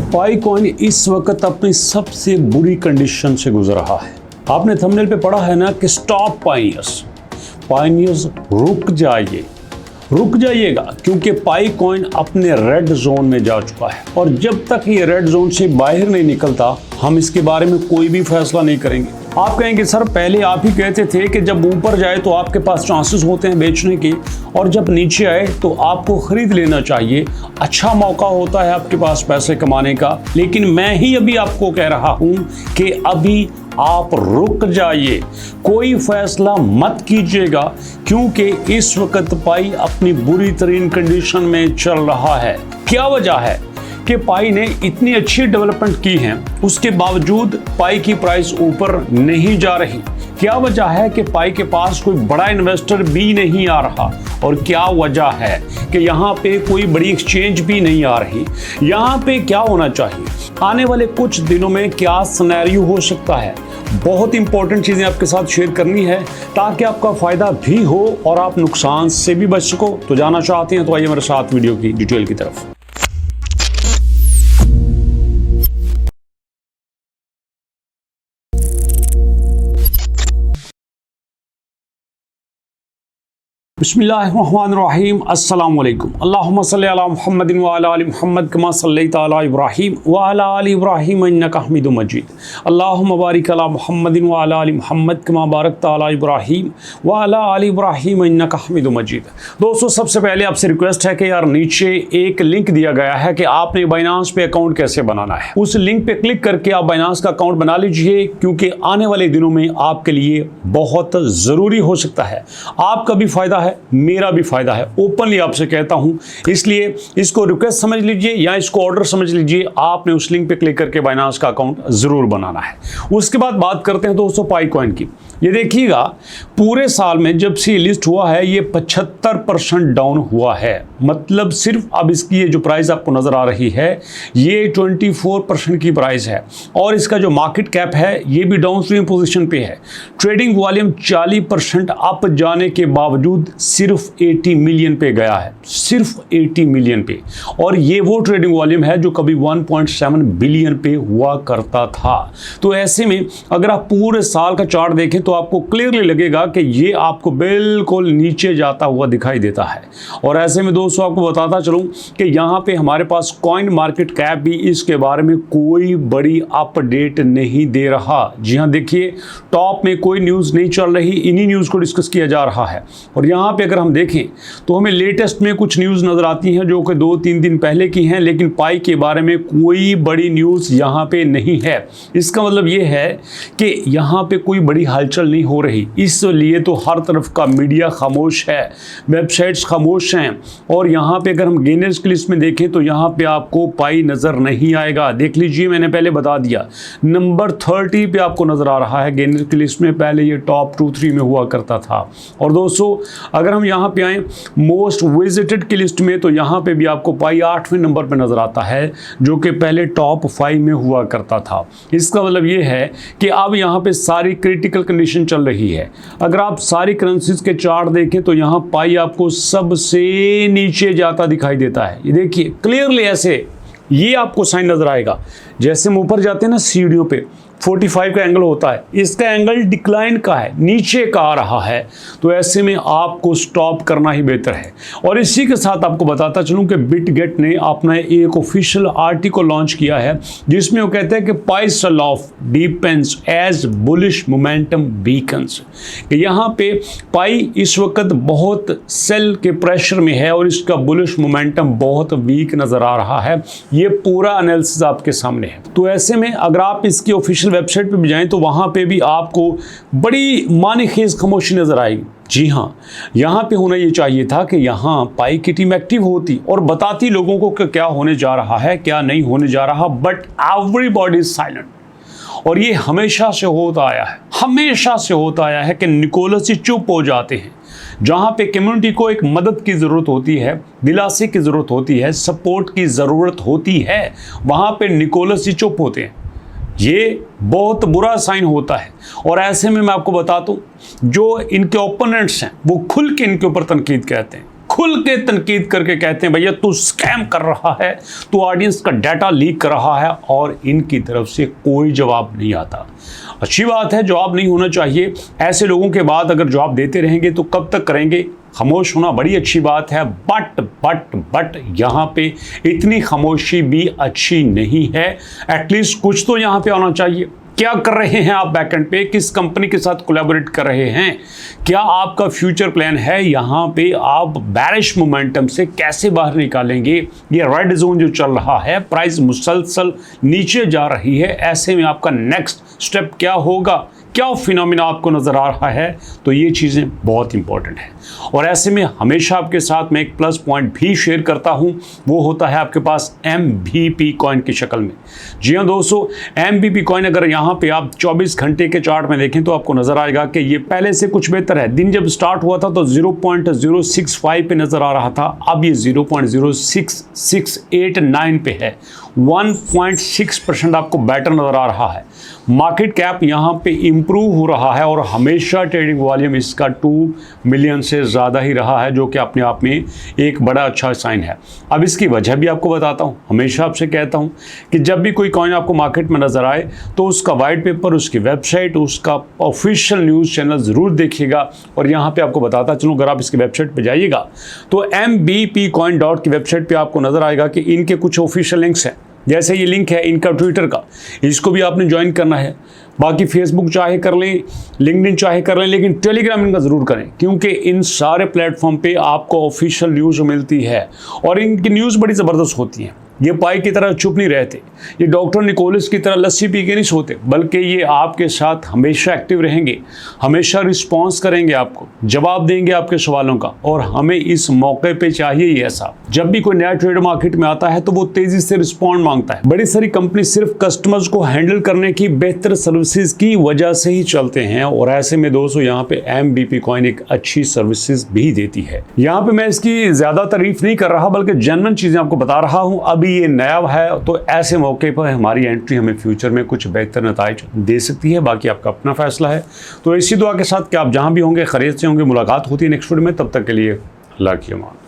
पाई coin इस वक्त अपनी सबसे बुरी कंडीशन से गुजर रहा है। आपने थंबनेल पे पढ़ा है ना कि स्टॉप पाइनियर्स, पाइनियर्स रुक जाइएगा क्योंकि पाई कॉइन अपने रेड जोन में जा चुका है और जब तक ये रेड जोन से बाहर नहीं निकलता हम इसके बारे में कोई भी फैसला नहीं करेंगे। आप कहेंगे सर पहले आप ही कहते थे कि जब ऊपर जाए तो आपके पास चांसेस होते हैं बेचने के और जब नीचे आए तो आपको खरीद लेना चाहिए, अच्छा मौका होता है आपके पास पैसे कमाने का। लेकिन मैं ही अभी आपको कह रहा हूं कि अभी आप रुक जाइए, कोई फैसला मत कीजिएगा क्योंकि इस वक्त पाई अपनी बुरी तरीन कंडीशन में चल रहा है। क्या वजह है कि पाई ने इतनी अच्छी डेवलपमेंट की है उसके बावजूद पाई की प्राइस ऊपर नहीं जा रही? क्या वजह है कि पाई के पास कोई बड़ा इन्वेस्टर भी नहीं आ रहा? और क्या वजह है कि यहाँ पे कोई बड़ी एक्सचेंज भी नहीं आ रही? यहाँ पे क्या होना चाहिए? आने वाले कुछ दिनों में क्या सिनेरियो हो सकता है? बहुत इंपॉर्टेंट चीजें आपके साथ शेयर करनी है ताकि आपका फायदा भी हो और आप नुकसान से भी बच सको। तो जानना चाहते हैं तो आइए मेरे साथ वीडियो की डिटेल की तरफ। बिस्मिल्लाहिर्रहमानिर्रहीम, अस्सलाम वालेकुम। अल्लाहुम्मा सल्ली अला मुहम्मदिन व अला आलि मुहम्मद कमा सल्लैता अला इब्राहीम व अला आलि इब्राहीम इन्नका हमीदुम मजीद। अल्लाहुम्मा बारिक अला मुहम्मदिन व अला आलि मुहम्मद कमा बारकता अला इब्राहीम व अला आलि इब्राहीम इन्नका हमीदुम मजीद। दोस्तों, सबसे पहले आपसे रिक्वेस्ट है कि यार नीचे एक लिंक दिया गया है कि आपने बाइनांस पे अकाउंट कैसे बनाना है। उस लिंक पे क्लिक करके आप बाइनांस का अकाउंट बना लीजिए क्योंकि आने वाले दिनों में आपके लिए बहुत ज़रूरी हो सकता है। आपका भी फायदा है, मेरा भी फायदा है, ओपनली आपसे कहता हूं। इसलिए इसको रिक्वेस्ट समझ लीजिए या इसको ऑर्डर समझ लीजिए, आपने उस लिंक पे क्लिक करके बाइनांस का अकाउंट जरूर बनाना है। उसके बाद बात करते हैं दोस्तों पाई कॉइन की। ये देखिएगा पूरे साल में जब से लिस्ट हुआ है ये 75% डाउन हुआ है। मतलब सिर्फ अब इसकी ये जो प्राइस आपको नजर आ रही है ये 24% की प्राइस है और इसका जो मार्केट कैप है ये भी डाउन स्ट्रीम पोजीशन पे है। ट्रेडिंग वॉल्यूम 40% अप जाने के बावजूद सिर्फ 80 मिलियन पे गया है, सिर्फ 80 मिलियन पे। और ये वो ट्रेडिंग वॉल्यूम है जो कभी 1.7 बिलियन पे हुआ करता था। तो ऐसे में अगर आप पूरे साल का चार्ट देखें तो आपको क्लियरली लगेगा कि ये आपको बिल्कुल नीचे जाता हुआ दिखाई देता है। और ऐसे में दोस्तों आपको बताता चलूं कि यहाँ पे हमारे पास कॉइन मार्केट कैप भी इसके बारे में कोई बड़ी अपडेट नहीं दे रहा। जी हाँ, देखिए टॉप में कोई न्यूज़ नहीं चल रही, इन्हीं न्यूज़ को डिस्कस किया जा रहा है। और यहाँ पे अगर हम देखें तो हमें लेटेस्ट में कुछ न्यूज़ नज़र आती हैं जो कि 2-3 दिन पहले की हैं, लेकिन पाई के बारे में कोई बड़ी न्यूज़ यहाँ पे नहीं है। इसका मतलब ये है कि यहाँ पे कोई बड़ी हलचल नहीं हो रही, इसलिए तो हर तरफ का मीडिया खामोश है, वेबसाइट्स खामोश हैं। और यहाँ पे अगर हम गेनर्स की लिस्ट में देखें तो यहाँ पे आपको पाई नज़र नहीं आएगा। देख लीजिए, मैंने पहले बता दिया नंबर 30 पे आपको नज़र आ रहा है गेनर की लिस्ट में। पहले ये टॉप 2-3 में हुआ करता था। और दोस्तों अगर हम यहाँ पे आए मोस्ट विजिटेड की लिस्ट में तो यहाँ पे भी आपको पाई 8वें नंबर पे नज़र आता है जो कि पहले टॉप 5 में हुआ करता था। इसका मतलब ये है कि अब यहाँ पे सारी क्रिटिकल कंडीशन चल रही है। अगर आप सारी करेंसीज के चार्ट देखें तो यहाँ पाई आपको सबसे नीचे जाता दिखाई देता है। ये देखिए क्लियरली ऐसे ये आपको साइन नजर आएगा। जैसे हम ऊपर जाते हैं ना सीढ़ियों पे 45 का एंगल होता है, इसका एंगल डिक्लाइन का है, नीचे का आ रहा है। तो ऐसे में आपको स्टॉप करना ही बेहतर है। और इसी के साथ आपको बताता चलूं कि बिटगेट ने अपना एक ऑफिशियल आर्टिकल लॉन्च किया है जिसमें वो कहते हैं कि pie sell off depends as bullish momentum weakens. यहाँ पे पाई इस वक्त बहुत सेल के प्रेशर में है और इसका बुलिश मोमेंटम बहुत वीक नजर आ रहा है। ये पूरा एनालिसिस आपके सामने है। तो ऐसे में अगर आप इसकी ऑफिशियल वेबसाइट पे भी जाएं तो वहां पे भी आपको बड़ी मानीखेज खामोशी नजर आएगी। जी हाँ, यहाँ पे होना ये चाहिए था कि यहाँ पाई की टीम एक्टिव होती और बताती लोगों को कि क्या होने जा रहा है, क्या नहीं होने जा रहा। बट एवरीबॉडी इज साइलेंट और ये हमेशा से होता आया है, हमेशा से होता आया है कि निकोलस ही चुप हो जाते हैं। जहाँ पे कम्युनिटी को एक मदद की ज़रूरत होती है, दिलासे की ज़रूरत होती है, सपोर्ट की ज़रूरत होती है, वहाँ पे निकोलस ही चुप होते हैं। ये बहुत बुरा साइन होता है। और ऐसे में मैं आपको बता दूं जो इनके ओपोनेंट्स हैं वो खुल के इनके ऊपर तनकीद कहते हैं, खुल के तनकीद करके कहते हैं भैया तू स्कैम कर रहा है, तू ऑडियंस का डाटा लीक कर रहा है, और इनकी तरफ से कोई जवाब नहीं आता। अच्छी बात है, जवाब नहीं होना चाहिए। ऐसे लोगों के बाद अगर जवाब देते रहेंगे तो कब तक करेंगे? खामोश होना बड़ी अच्छी बात है, बट यहाँ पे इतनी खामोशी भी अच्छी नहीं है। एटलीस्ट कुछ तो यहाँ पे आना चाहिए। क्या कर रहे हैं आप बैकएंड पे? किस कंपनी के साथ कोलैबोरेट कर रहे हैं? क्या आपका फ्यूचर प्लान है? यहाँ पे आप बेरिश मोमेंटम से कैसे बाहर निकालेंगे? ये रेड जोन जो चल रहा है, प्राइस मुसलसल नीचे जा रही है, ऐसे में आपका नेक्स्ट स्टेप क्या होगा? क्या फिनोमिना आपको नज़र आ रहा है? तो ये चीज़ें बहुत इंपॉर्टेंट हैं। और ऐसे में हमेशा आपके साथ मैं एक प्लस पॉइंट भी शेयर करता हूं, वो होता है आपके पास MVP कॉइन की शक्ल में। जी हाँ दोस्तों, MVP कॉइन अगर यहाँ पे आप 24 घंटे के चार्ट में देखें तो आपको नज़र आएगा कि ये पहले से कुछ बेहतर है। दिन जब स्टार्ट हुआ था तो 0.065 पे नज़र आ रहा था, अब ये 0.06689 पे है। 1.6% आपको बेटर नज़र आ रहा है। मार्केट कैप यहाँ पे इम्प्रूव हो रहा है और हमेशा ट्रेडिंग वॉल्यूम इसका 2 मिलियन से ज़्यादा ही रहा है, जो कि अपने आप में एक बड़ा अच्छा साइन है। अब इसकी वजह भी आपको बताता हूँ। हमेशा आपसे कहता हूँ कि जब भी कोई कॉइन आपको मार्केट में नज़र आए तो उसका वाइट पेपर, उसकी वेबसाइट, उसका ऑफिशियल न्यूज़ चैनल ज़रूर देखिएगा। और यहाँ पर आपको बताता चलूँ, अगर आप इसकी वेबसाइट पर जाइएगा तो mbpcoin.com की वेबसाइट पर आपको नज़र आएगा कि इनके कुछ ऑफिशियल लिंक्स हैं। जैसे ये लिंक है इनका ट्विटर का, इसको भी आपने ज्वाइन करना है। बाकी फेसबुक चाहे कर लें, लिंक्डइन चाहे कर लें, लेकिन टेलीग्राम इनका ज़रूर करें, क्योंकि इन सारे प्लेटफॉर्म पे आपको ऑफिशियल न्यूज़ मिलती है और इनकी न्यूज़ बड़ी ज़बरदस्त होती हैं। ये पाई की तरह चुप नहीं रहते, ये डॉक्टर निकोलस की तरह लस्सी पी के नहीं सोते, बल्कि ये आपके साथ हमेशा एक्टिव रहेंगे, हमेशा रिस्पॉन्स करेंगे, आपको जवाब देंगे आपके सवालों का। और हमें इस मौके पे चाहिए ही ऐसा। जब भी कोई नया ट्रेडर मार्केट में आता है तो वो तेज़ी से रिस्पॉन्ड मांगता है। बड़ी सारी कंपनी सिर्फ कस्टमर्स को हैंडल करने की बेहतर सर्विसेज की वजह से ही चलते हैं, और ऐसे में दोस्तों यहाँ पे MVP कॉइन एक अच्छी सर्विसेज भी देती है। यहाँ पे मैं इसकी ज़्यादा तारीफ नहीं कर रहा, बल्कि जनरल चीज़ें आपको बता रहा हूँ। अभी ये नया है तो ऐसे मौके पर हमारी एंट्री हमें फ्यूचर में कुछ बेहतर नताइज दे सकती है। बाकी आपका अपना फैसला है। तो इसी दुआ के साथ कि आप जहां भी होंगे खैरियत से होंगे। मुलाकात होती है नेक्स्ट वीडियो में, तब तक के लिए अल्लाह की अमान।